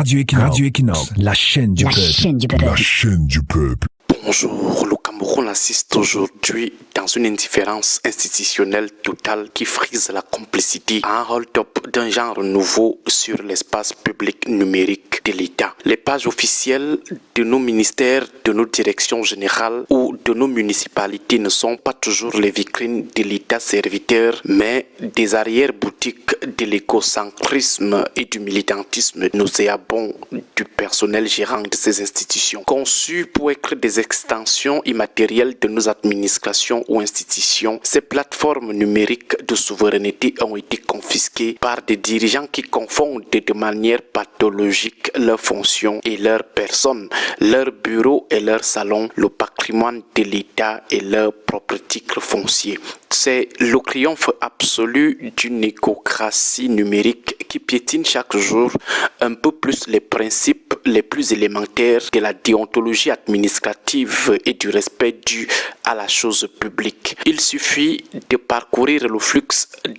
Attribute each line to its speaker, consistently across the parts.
Speaker 1: Radio Equinox, la chaîne du peuple.
Speaker 2: La chaîne du peuple.
Speaker 3: Bonjour, le Cameroun assiste aujourd'hui dans une indifférence institutionnelle totale qui frise la complicité à un hold-up d'un genre nouveau sur l'espace public numérique de l'État. Les pages officielles de nos ministères, de nos directions générales ou de nos municipalités ne sont pas toujours les vitrines de l'État serviteur, mais des arrière-boutiques de l'égocentrisme et du militantisme nauséabond du personnel gérant de ces institutions. Conçues pour être des extensions immatérielles de nos administrations ou institutions, ces plateformes numériques de souveraineté ont été confisquées par des dirigeants qui confondent de manière pathologique leurs fonctions et leurs personnes, leurs bureaux et leurs salons, le patrimoine de l'État et leurs propres titres fonciers. C'est le triomphe absolu d'une écocratie numérique qui piétine chaque jour un peu plus les principes les plus élémentaires de la déontologie administrative et du respect dû à la chose publique. Il suffit de parcourir le flux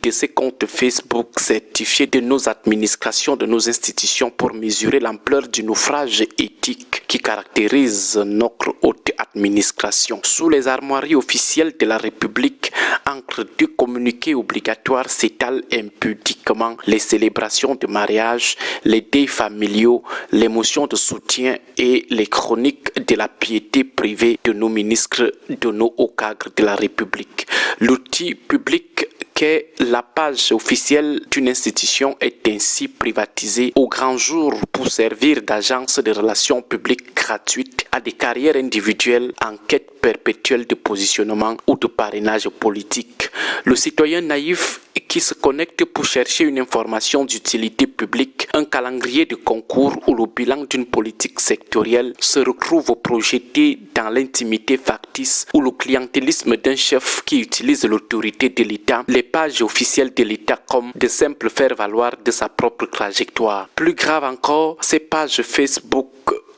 Speaker 3: de ces comptes Facebook certifiés de nos administrations, de nos institutions pour mesurer l'ampleur du naufrage éthique qui caractérise notre haute administration. Sous les armoiries officielles de la République, entre deux communiqués obligatoires s'étalent impudiquement les célébrations de mariage, les deuils familiaux, les motions de soutien et les chroniques de la piété privée de nos ministres, de nos hauts cadres de la République. L'outil public qu'est la page officielle d'une institution est ainsi privatisée au grand jour pour servir d'agence de relations publiques gratuites à des carrières individuelles en quête perpétuelle de positionnement ou de parrainage politique. Le citoyen naïf qui se connecte pour chercher une information d'utilité publique, un calendrier de concours ou le bilan d'une politique sectorielle se retrouve projeté dans l'intimité factice ou le clientélisme d'un chef qui utilise l'autorité de l'État, les pages officielles de l'État comme de simples faire-valoir de sa propre trajectoire. Plus grave encore, ces pages Facebook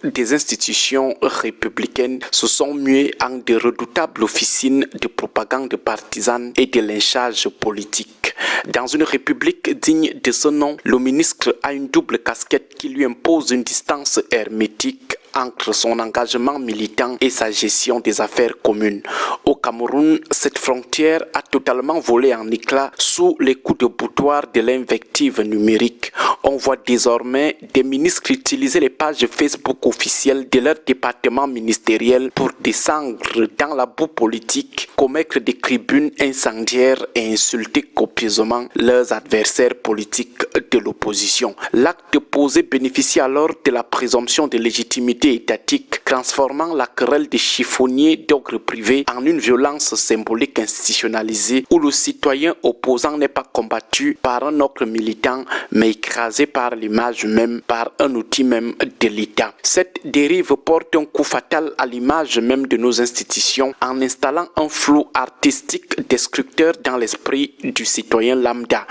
Speaker 3: des institutions républicaines se sont muées en de redoutables officines de propagande partisane et de lynchage politique. Dans une république digne de ce nom, le ministre a une double casquette qui lui impose une distance hermétique entre son engagement militant et sa gestion des affaires communes. Au Cameroun, cette frontière a totalement volé en éclats sous les coups de boutoir de l'invective numérique. On voit désormais des ministres utiliser les pages Facebook officielles de leur département ministériel pour descendre dans la boue politique, commettre des tribunes incendiaires et insulter copieusement leurs adversaires politiques de l'opposition. L'acte posé bénéficie alors de la présomption de légitimité étatique, transformant la querelle des chiffonniers d'ogre privé en une violence symbolique institutionnalisée où le citoyen opposant n'est pas combattu par un autre militant mais écrasé par l'image même, par un outil même de l'État. Cette dérive porte un coup fatal à l'image même de nos institutions en installant un flou artistique destructeur dans l'esprit du citoyen lambda.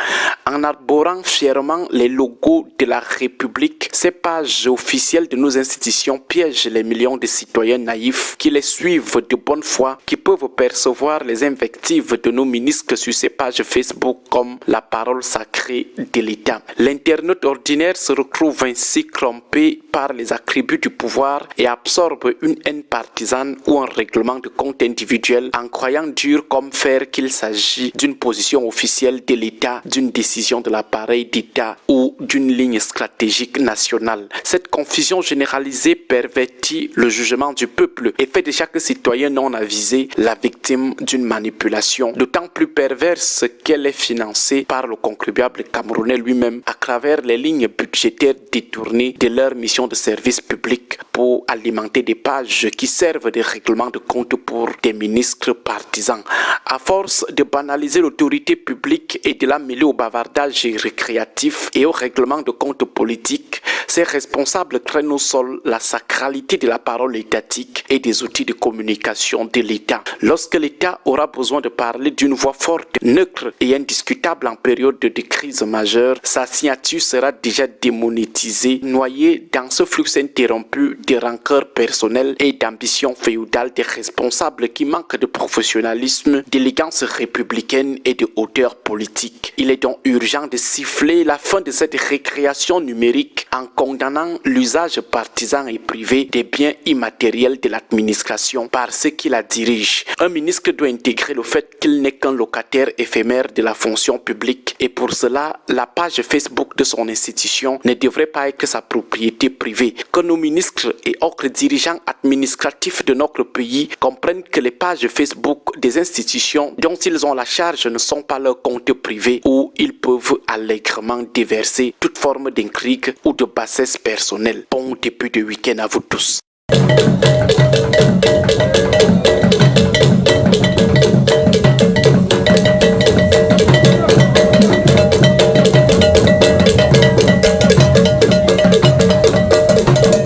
Speaker 3: En arborant fièrement les logos de la République, ces pages officielles de nos institutions piègent les millions de citoyens naïfs qui les suivent de bonne foi, qui peuvent percevoir les invectives de nos ministres sur ces pages Facebook comme la parole sacrée de l'État. L'internaute ordinaire se retrouve ainsi trompé par les attributs du pouvoir et absorbe une haine partisane ou un règlement de compte individuel en croyant dur comme fer qu'il s'agit d'une position officielle de l'État, d'une décision de l'appareil d'État ou d'une ligne stratégique nationale. Cette confusion généralisée pervertit le jugement du peuple et fait de chaque citoyen non avisé la victime d'une manipulation, d'autant plus perverse qu'elle est financée par le contribuable camerounais lui-même à travers les lignes budgétaires détournées de leur mission de service public pour alimenter des pages qui servent de règlement de compte pour des ministres partisans. À force de banaliser l'autorité publique et de la mêler au bavardage récréatif et au règlement de compte politique, ces responsables traînent au sol la sacralité de la parole étatique et des outils de communication de l'État. Lorsque l'État aura besoin de parler d'une voix forte, neutre et indiscutable en période de crise majeure, sa signature sera déjà démonétisée, noyée dans ce flux interrompu de rancœurs personnelles et d'ambitions féodales des responsables qui manquent de professionnalisme, d'élégance républicaine et de hauteur politique. Il est donc urgent de siffler la fin de cette récréation numérique en condamnant l'usage partisan et privé des biens immatériels de l'administration par ceux qui la dirigent. Un ministre doit intégrer le fait qu'il n'est qu'un locataire éphémère de la fonction publique et pour cela, la page Facebook de son institution ne devrait pas être sa propriété privée. Que nos ministres et autres dirigeants administratifs de notre pays comprennent que les pages Facebook des institutions dont ils ont la charge ne sont pas leurs comptes privés où ils peuvent allègrement déverser toute forme d'intrigue ou de bassesse personnelle. Bon début de week-end à vous tous.